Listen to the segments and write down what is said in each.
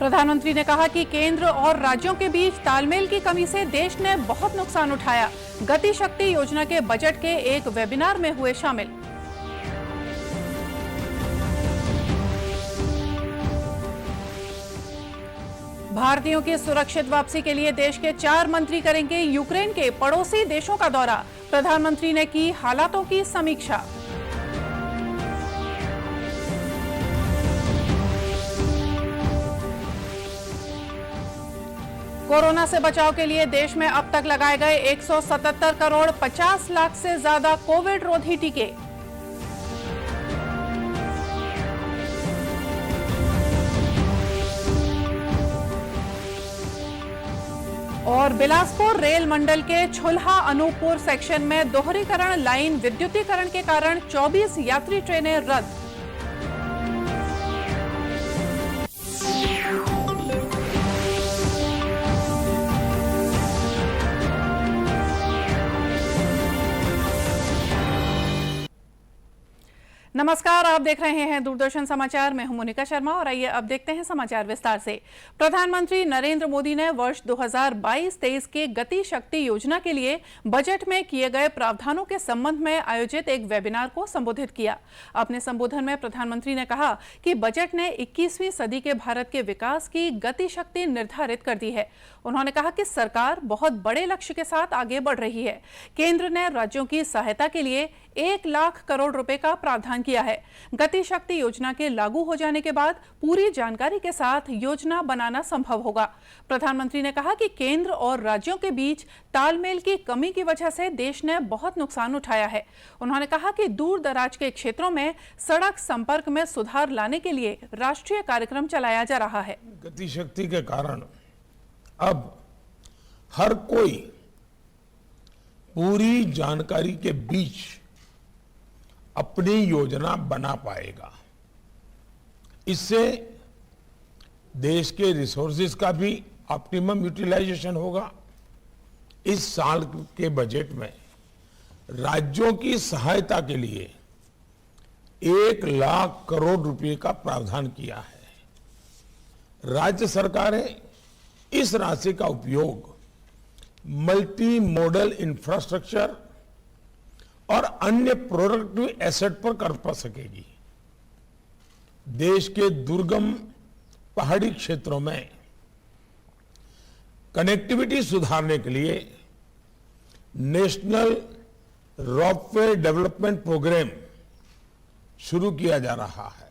प्रधानमंत्री ने कहा कि केंद्र और राज्यों के बीच तालमेल की कमी से देश ने बहुत नुकसान उठाया। गति शक्ति योजना के बजट के एक वेबिनार में हुए शामिल। भारतीयों की सुरक्षित वापसी के लिए देश के 4 मंत्री करेंगे यूक्रेन के पड़ोसी देशों का दौरा। प्रधानमंत्री ने की हालातों की समीक्षा। कोरोना से बचाव के लिए देश में अब तक लगाए गए 177 करोड़ 50 लाख से ज्यादा कोविड रोधी टीके। और बिलासपुर रेल मंडल के छुल्हा अनूपपुर सेक्शन में दोहरीकरण लाइन विद्युतीकरण के कारण 24 यात्री ट्रेनें रद्द। नमस्कार, आप देख रहे हैं दूरदर्शन समाचार। मैं हूं मोनिका शर्मा और आइए अब देखते हैं समाचार विस्तार से। प्रधानमंत्री नरेंद्र मोदी ने वर्ष 2022-23 के गति शक्ति योजना के लिए बजट में किए गए प्रावधानों के संबंध में आयोजित एक वेबिनार को संबोधित किया। अपने संबोधन में प्रधानमंत्री ने कहा कि बजट ने 21वीं सदी के भारत के विकास की गति शक्ति निर्धारित कर दी है। उन्होंने कहा कि सरकार बहुत बड़े लक्ष्य के साथ आगे बढ़ रही है। केंद्र ने राज्यों की सहायता के लिए 1 लाख करोड़ रुपए का प्रावधान किया है। गति शक्ति योजना के लागू हो जाने के बाद पूरी जानकारी के साथ योजना बनाना संभव होगा। प्रधानमंत्री ने कहा कि केंद्र और राज्यों के बीच तालमेल की कमी की वजह से देश ने बहुत नुकसान उठाया है। उन्होंने कहा कि दूर दराज के क्षेत्रों में सड़क संपर्क में सुधार लाने के लिए राष्ट्रीय कार्यक्रम चलाया जा रहा है। गति शक्ति के कारण अब हर कोई पूरी जानकारी के बीच अपनी योजना बना पाएगा। इससे देश के रिसोर्सेज का भी ऑप्टिमम यूटिलाइजेशन होगा। इस साल के बजट में राज्यों की सहायता के लिए 1 लाख करोड़ रुपए का प्रावधान किया है। राज्य सरकारें इस राशि का उपयोग मल्टी मॉडल इंफ्रास्ट्रक्चर और अन्य प्रोडक्टिव एसेट पर कर पा सकेगी। देश के दुर्गम पहाड़ी क्षेत्रों में कनेक्टिविटी सुधारने के लिए नेशनल रोपवे डेवलपमेंट प्रोग्राम शुरू किया जा रहा है।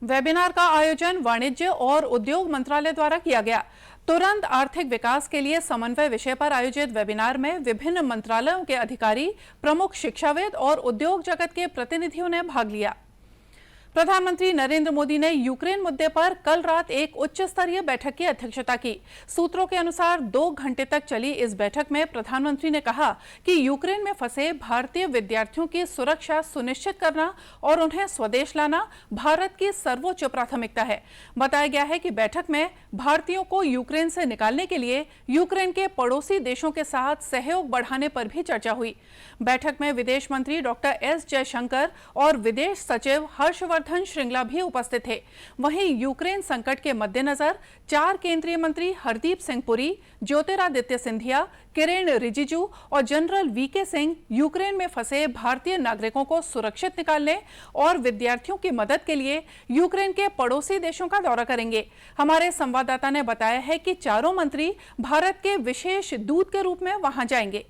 वेबिनार का आयोजन वाणिज्य और उद्योग मंत्रालय द्वारा किया गया। तुरंत आर्थिक विकास के लिए समन्वय विषय पर आयोजित वेबिनार में विभिन्न मंत्रालयों के अधिकारी, प्रमुख शिक्षाविद और उद्योग जगत के प्रतिनिधियों ने भाग लिया। प्रधानमंत्री नरेंद्र मोदी ने यूक्रेन मुद्दे पर कल रात एक उच्च स्तरीय बैठक की अध्यक्षता की। सूत्रों के अनुसार 2 घंटे तक चली इस बैठक में प्रधानमंत्री ने कहा कि यूक्रेन में फंसे भारतीय विद्यार्थियों की सुरक्षा सुनिश्चित करना और उन्हें स्वदेश लाना भारत की सर्वोच्च प्राथमिकता है। बताया गया है कि बैठक में भारतीयों को यूक्रेन से निकालने के लिए यूक्रेन के पड़ोसी देशों के साथ सहयोग बढ़ाने पर भी चर्चा हुई। बैठक में विदेश मंत्री डॉक्टर एस जयशंकर और विदेश सचिव हर्षवर्धन श्रृंगला भी उपस्थित थे। वहीं यूक्रेन संकट के मद्देनजर 4 केंद्रीय मंत्री हरदीप सिंह पुरी, ज्योतिरादित्य सिंधिया, किरेन रिजिजू और जनरल वीके सिंह यूक्रेन में फंसे भारतीय नागरिकों को सुरक्षित निकालने और विद्यार्थियों की मदद के लिए यूक्रेन के पड़ोसी देशों का दौरा करेंगे। हमारे संवाददाता ने बताया है कि चारों मंत्री भारत के विशेष दूत के रूप में वहां जाएंगे।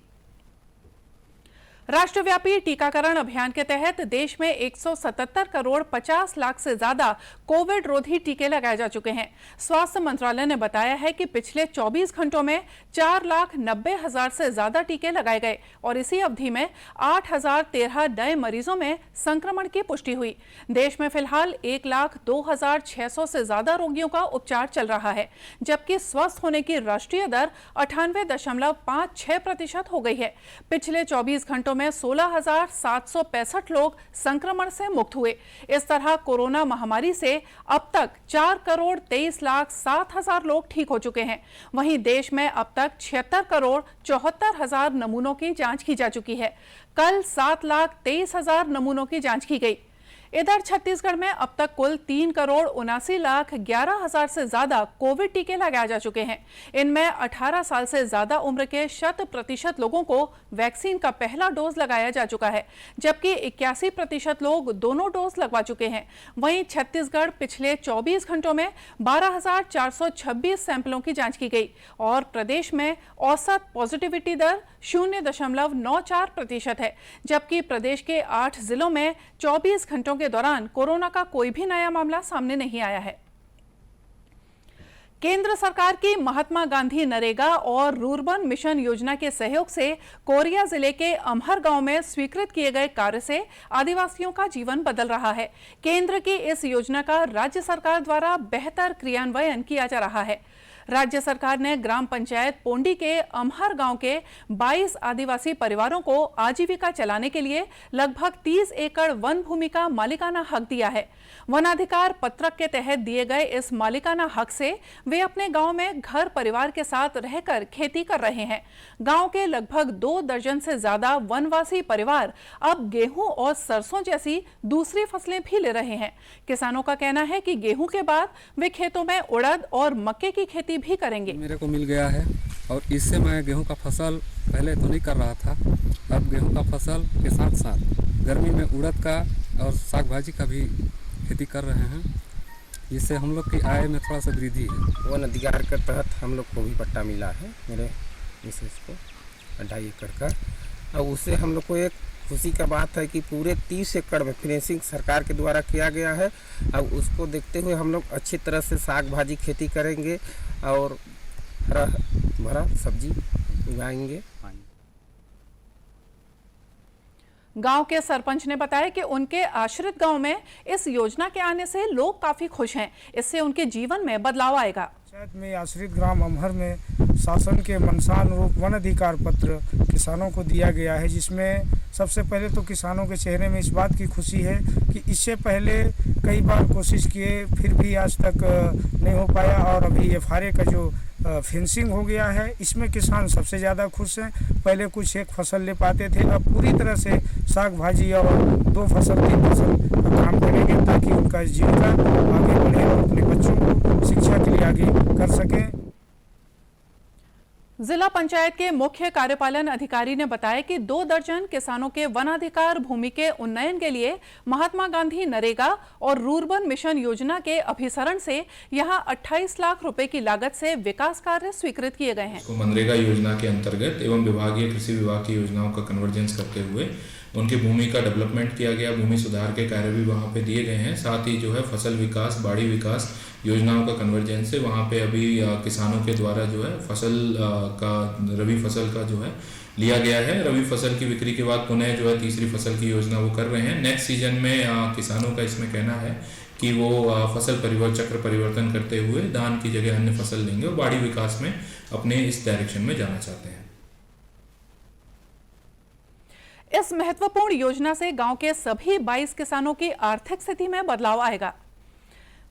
राष्ट्रव्यापी टीकाकरण अभियान के तहत देश में 177 करोड़ 50 लाख से ज्यादा कोविड रोधी टीके लगाए जा चुके हैं। स्वास्थ्य मंत्रालय ने बताया है कि पिछले 24 घंटों में 4,90,000 से ज्यादा टीके लगाए गए और इसी अवधि में 8,013 नए मरीजों में संक्रमण की पुष्टि हुई। देश में फिलहाल 1,02,600 से ज्यादा रोगियों का उपचार चल रहा है, जबकि स्वस्थ होने की राष्ट्रीय दर 98.56% हो गई है। पिछले 24 घंटों में 16,765 लोग संक्रमण से मुक्त हुए। इस तरह कोरोना महामारी से अब तक 4,23,07,000 लोग ठीक हो चुके हैं। वहीं देश में अब तक 76,74,000 नमूनों की जांच की जा चुकी है। कल 7,23,000 नमूनों की जांच की गई। इधर छत्तीसगढ़ में अब तक कुल 3,79,11,000 से ज्यादा कोविड टीके लगाए जा चुके हैं। इनमें 18 साल से ज्यादा उम्र के 100% लोगों को वैक्सीन का पहला डोज लगाया जा चुका है, जबकि 81% लोग दोनों डोज लगवा चुके हैं। वहीं छत्तीसगढ़ पिछले 24 घंटों में 12,426 सैंपलों की जांच की गई और प्रदेश में औसत पॉजिटिविटी दर 0.94% है, जबकि प्रदेश के 8 जिलों में 24 घंटों के दौरान कोरोना का कोई भी नया मामला सामने नहीं आया है। केंद्र सरकार की महात्मा गांधी नरेगा और रूर्बन मिशन योजना के सहयोग से कोरिया जिले के अमहर गांव में स्वीकृत किए गए कार्य से आदिवासियों का जीवन बदल रहा है। केंद्र की इस योजना का राज्य सरकार द्वारा बेहतर क्रियान्वयन किया जा रहा है। राज्य सरकार ने ग्राम पंचायत पोंडी के अमहर गांव के 22 आदिवासी परिवारों को आजीविका चलाने के लिए लगभग 30 एकड़ वन भूमि का मालिकाना हक दिया है। वनाधिकार पत्रक के तहत दिए गए इस मालिकाना हक से वे अपने गांव में घर परिवार के साथ रहकर खेती कर रहे हैं। गांव के लगभग 2 दर्जन से ज्यादा वनवासी परिवार अब गेहूं और सरसों जैसी दूसरी फसलें भी ले रहे हैं। किसानों का कहना है कि गेहूं के बाद वे खेतों में उड़द और मक्के की खेती भी करेंगे। मेरे को मिल गया है और इससे मैं गेहूं का फसल पहले तो नहीं कर रहा था, अब गेहूं का फसल के साथ साथ गर्मी में उड़द का और साग भाजी का भी खेती कर रहे हैं, जिससे हम लोग की आय में थोड़ा सा वृद्धि है। वन अधिकार के तहत हम लोग को भी पट्टा मिला है, मेरे मिसेज को 2.5 एकड़ का, और उससे हम लोग को एक खुशी का बात है कि पूरे 30 एकड़ में फिनिशिंग सरकार के द्वारा किया गया है। अब उसको देखते हुए हम लोग अच्छी तरह से साग भाजी खेती करेंगे और हरा भरा सब्जी उगाएंगे। गांव के सरपंच ने बताया कि उनके आश्रित गांव में इस योजना के आने से लोग काफी खुश हैं। इससे उनके जीवन में बदलाव आएगा। पंचायत में आश्रित ग्राम अमहर में शासन के मंशानुरूप वन अधिकार पत्र किसानों को दिया गया है, जिसमें सबसे पहले तो किसानों के चेहरे में इस बात की खुशी है कि इससे पहले कई बार कोशिश किए फिर भी आज तक नहीं हो पाया, और अभी FRA का जो फेंसिंग हो गया है इसमें किसान सबसे ज़्यादा खुश हैं। पहले कुछ एक फसल ले पाते थे, अब पूरी तरह से साग भाजी और 2 फसल 3 फसल काम करेंगे ताकि उनका जीविका आगे बढ़े और अपने बच्चों को शिक्षा के लिए आगे कर सकें। जिला पंचायत के मुख्य कार्यपालन अधिकारी ने बताया कि 2 दर्जन किसानों के वनाधिकार भूमि के उन्नयन के लिए महात्मा गांधी नरेगा और रूर्बन मिशन योजना के अभिसरण से यहां 28 लाख रुपए की लागत से विकास कार्य स्वीकृत किए गए हैं। मनरेगा योजना के अंतर्गत एवं विभागीय कृषि विभाग की योजनाओं का कन्वर्जेंस करते हुए उनकी भूमि का डेवलपमेंट किया गया, भूमि सुधार के कार्य भी वहाँ पे दिए गए हैं। साथ ही जो है फसल विकास, बाड़ी विकास योजनाओं का कन्वर्जेंस से वहाँ पे अभी किसानों के द्वारा जो है फसल का रबी फसल का जो है लिया गया है। रबी फसल की बिक्री के बाद पुनः जो है तीसरी फसल की योजना वो कर रहे हैं। नेक्स्ट सीजन में किसानों का इसमें कहना है कि वो फसल चक्र परिवर्तन करते हुए धान की जगह अन्य फसल लेंगे और बाड़ी विकास में अपने इस डायरेक्शन में जाना चाहते हैं। इस महत्वपूर्ण योजना से गांव के सभी 22 किसानों की आर्थिक स्थिति में बदलाव आएगा।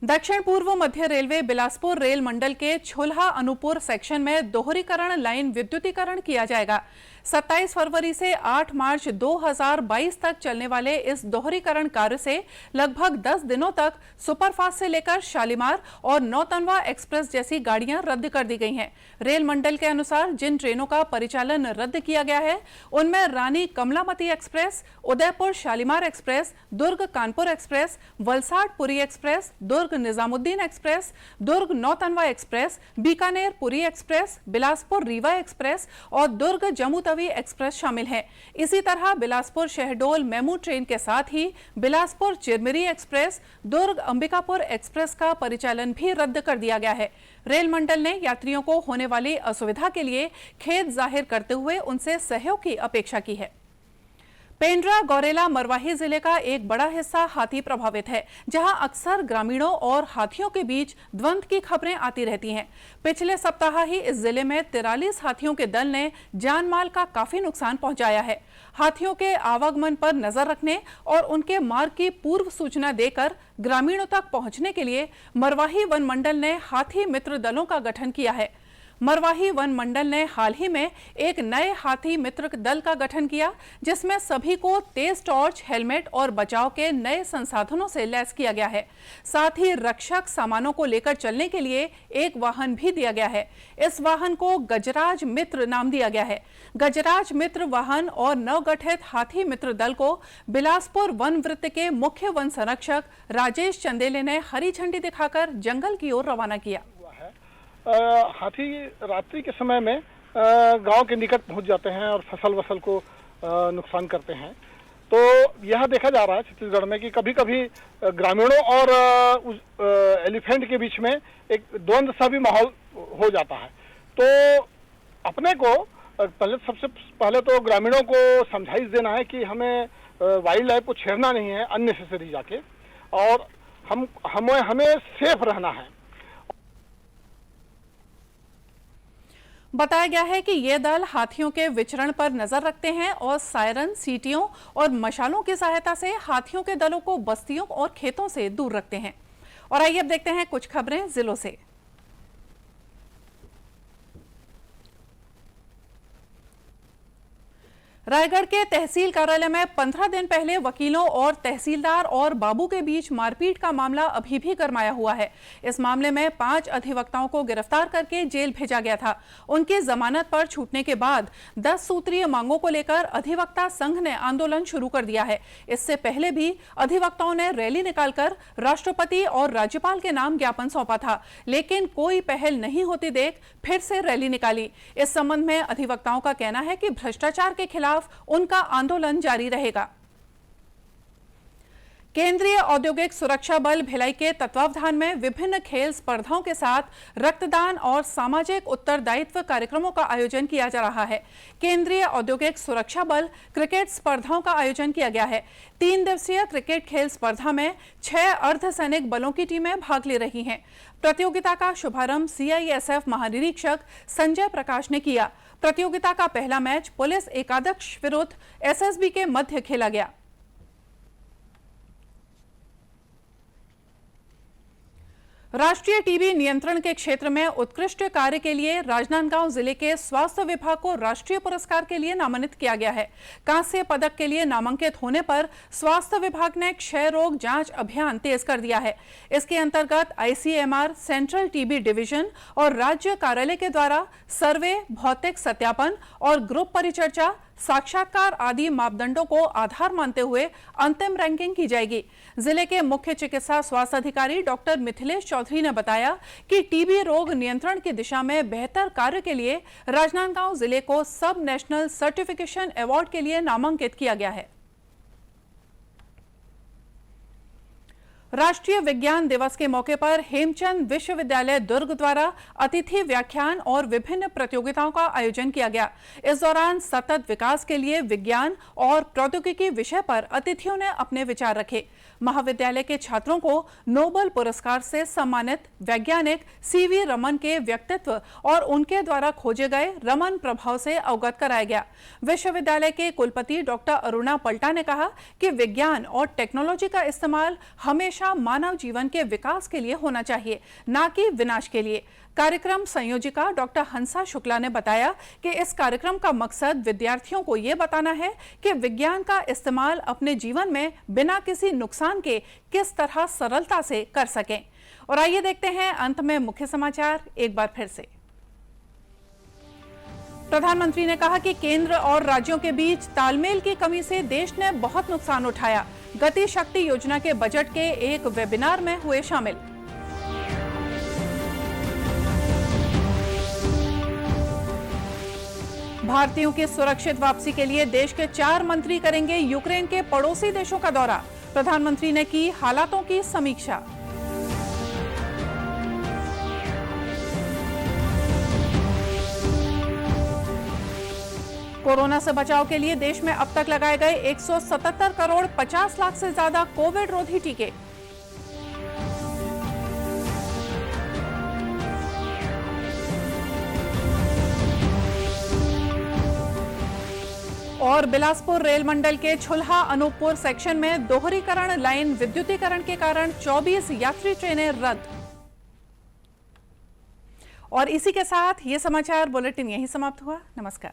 दक्षिण पूर्व मध्य रेलवे बिलासपुर रेल मंडल के छुल्हा अनूपुर सेक्शन में दोहरीकरण लाइन विद्युतीकरण किया जाएगा। 27 फरवरी से 8 मार्च 2022 तक चलने वाले इस दोहरीकरण कार्य से लगभग 10 दिनों तक सुपरफास्ट से लेकर शालीमार और नौतनवा एक्सप्रेस जैसी गाड़ियां रद्द कर दी गई हैं। रेल मंडल के अनुसार जिन ट्रेनों का परिचालन रद्द किया गया है उनमें Rani Kamlamati express, Udaipur Shalimar express, Durg Kanpur express, Valsad Puri express, Durg Nizamuddin express, Durg Nautanwa express, Bikaner Puri express, Bilaspur Rewa express और दुर्ग जम्मू एक्सप्रेस शामिल है। इसी तरह बिलासपुर शहडोल मेमू ट्रेन के साथ ही बिलासपुर चिरमिरी एक्सप्रेस, दुर्ग अंबिकापुर एक्सप्रेस का परिचालन भी रद्द कर दिया गया है। रेल मंडल ने यात्रियों को होने वाली असुविधा के लिए खेद जाहिर करते हुए उनसे सहयोग की अपेक्षा की है। पेंड्रा गौरेला मरवाही जिले का एक बड़ा हिस्सा हाथी प्रभावित है, जहां अक्सर ग्रामीणों और हाथियों के बीच द्वंद्व की खबरें आती रहती हैं। पिछले सप्ताह ही इस जिले में 43 हाथियों के दल ने जान माल का काफी नुकसान पहुंचाया है। हाथियों के आवागमन पर नजर रखने और उनके मार्ग की पूर्व सूचना देकर ग्रामीणों तक पहुंचने के लिए मरवाही वन मंडल ने हाथी मित्र दलों का गठन किया है। मरवाही वन मंडल ने हाल ही में एक नए हाथी मित्र दल का गठन किया, जिसमें सभी को तेज टॉर्च, हेलमेट और बचाव के नए संसाधनों से लैस किया गया है। साथ ही रक्षक सामानों को लेकर चलने के लिए एक वाहन भी दिया गया है। इस वाहन को गजराज मित्र नाम दिया गया है। गजराज मित्र वाहन और नवगठित हाथी मित्र दल को बिलासपुर वन वृत्त के मुख्य वन संरक्षक राजेश चंदेले ने हरी झंडी दिखाकर जंगल की ओर रवाना किया। हाथी रात्रि के समय में गांव के निकट पहुंच जाते हैं और फसल को नुकसान करते हैं। तो यह देखा जा रहा है छत्तीसगढ़ में कि कभी कभी ग्रामीणों और एलिफेंट के बीच में एक द्वंद्व सा भी माहौल हो जाता है। तो अपने को सबसे पहले तो ग्रामीणों को समझाइश देना है कि हमें वाइल्ड लाइफ को छेड़ना नहीं है अननेसेसरी जाके, और हमें सेफ रहना है। बताया गया है कि ये दल हाथियों के विचरण पर नजर रखते हैं और सायरन, सीटियों और मशालों की सहायता से हाथियों के दलों को बस्तियों और खेतों से दूर रखते हैं। और आइए अब देखते हैं कुछ खबरें जिलों से। रायगढ़ के तहसील कार्यालय में 15 दिन पहले वकीलों और तहसीलदार और बाबू के बीच मारपीट का मामला अभी भी गरमाया हुआ है। इस मामले में 5 अधिवक्ताओं को गिरफ्तार करके जेल भेजा गया था। उनकी जमानत पर छूटने के बाद 10 सूत्रीय मांगों को लेकर अधिवक्ता संघ ने आंदोलन शुरू कर दिया है। इससे पहले भी अधिवक्ताओं ने रैली निकालकर राष्ट्रपति और राज्यपाल के नाम ज्ञापन सौंपा था, लेकिन कोई पहल नहीं होती देख फिर से रैली निकाली। इस संबंध में अधिवक्ताओं का कहना है कि भ्रष्टाचार के खिलाफ उनका आंदोलन जारी रहेगा। केंद्रीय औद्योगिक सुरक्षा बल भिलाई के तत्वावधान में विभिन्न खेल स्पर्धाओं के साथ रक्तदान और सामाजिक उत्तरदायित्व कार्यक्रमों का आयोजन किया जा रहा है। केंद्रीय औद्योगिक सुरक्षा बल क्रिकेट स्पर्धाओं का आयोजन किया गया है। 3 दिवसीय क्रिकेट खेल स्पर्धा में 6 अर्धसैनिक बलों की टीमें भाग ले रही हैं। प्रतियोगिता का शुभारंभ CISF महानिरीक्षक संजय प्रकाश ने किया। प्रतियोगिता का पहला मैच पुलिस एकादश विरुद्ध SSB के मध्य खेला गया। राष्ट्रीय टीबी नियंत्रण के क्षेत्र में उत्कृष्ट कार्य के लिए राजनांदगांव जिले के स्वास्थ्य विभाग को राष्ट्रीय पुरस्कार के लिए नामांकित किया गया है। कांस्य पदक के लिए नामांकित होने पर स्वास्थ्य विभाग ने क्षय रोग जांच अभियान तेज कर दिया है। इसके अंतर्गत ICMR, सेंट्रल टीबी डिवीजन और राज्य कार्यालय के द्वारा सर्वे, भौतिक सत्यापन और ग्रुप परिचर्चा, साक्षात्कार आदि मापदंडों को आधार मानते हुए अंतिम रैंकिंग की जाएगी। जिले के मुख्य चिकित्सा स्वास्थ्य अधिकारी डॉक्टर मिथिलेश चौधरी ने बताया कि टीबी रोग नियंत्रण की दिशा में बेहतर कार्य के लिए राजनांदगांव जिले को सब नेशनल सर्टिफिकेशन अवार्ड के लिए नामांकित किया गया है। राष्ट्रीय विज्ञान दिवस के मौके पर हेमचंद विश्वविद्यालय दुर्ग द्वारा अतिथि व्याख्यान और विभिन्न प्रतियोगिताओं का आयोजन किया गया। इस दौरान सतत विकास के लिए विज्ञान और प्रौद्योगिकी विषय पर अतिथियों ने अपने विचार रखे। महाविद्यालय के छात्रों को नोबेल पुरस्कार से सम्मानित वैज्ञानिक CV रमन के व्यक्तित्व और उनके द्वारा खोजे गए रमन प्रभाव से अवगत कराया गया। विश्वविद्यालय के कुलपति डॉक्टर अरुणा पल्टा ने कहा कि विज्ञान और टेक्नोलॉजी का इस्तेमाल हमेशा मानव जीवन के विकास के लिए होना चाहिए, न कि विनाश के लिए। कार्यक्रम संयोजिका डॉक्टर हंसा शुक्ला ने बताया कि इस कार्यक्रम का मकसद विद्यार्थियों को ये बताना है कि विज्ञान का इस्तेमाल अपने जीवन में बिना किसी नुकसान के किस तरह सरलता से कर सकें। और आइए देखते हैं अंत में मुख्य समाचार एक बार फिर से। प्रधानमंत्री ने कहा कि केंद्र और राज्यों के बीच तालमेल की कमी से देश ने बहुत नुकसान उठाया। गति शक्ति योजना के बजट के एक वेबिनार में हुए शामिल। भारतीयों की सुरक्षित वापसी के लिए देश के 4 मंत्री करेंगे यूक्रेन के पड़ोसी देशों का दौरा। प्रधानमंत्री ने की हालातों की समीक्षा। कोरोना से बचाव के लिए देश में अब तक लगाए गए 177 करोड़ 50 लाख से ज्यादा कोविड रोधी टीके। और बिलासपुर रेल मंडल के छुल्हा अनूपपुर सेक्शन में दोहरीकरण लाइन विद्युतीकरण के कारण 24 यात्री ट्रेनें रद्द। और इसी के साथ ये समाचार बुलेटिन यहीं समाप्त हुआ। नमस्कार।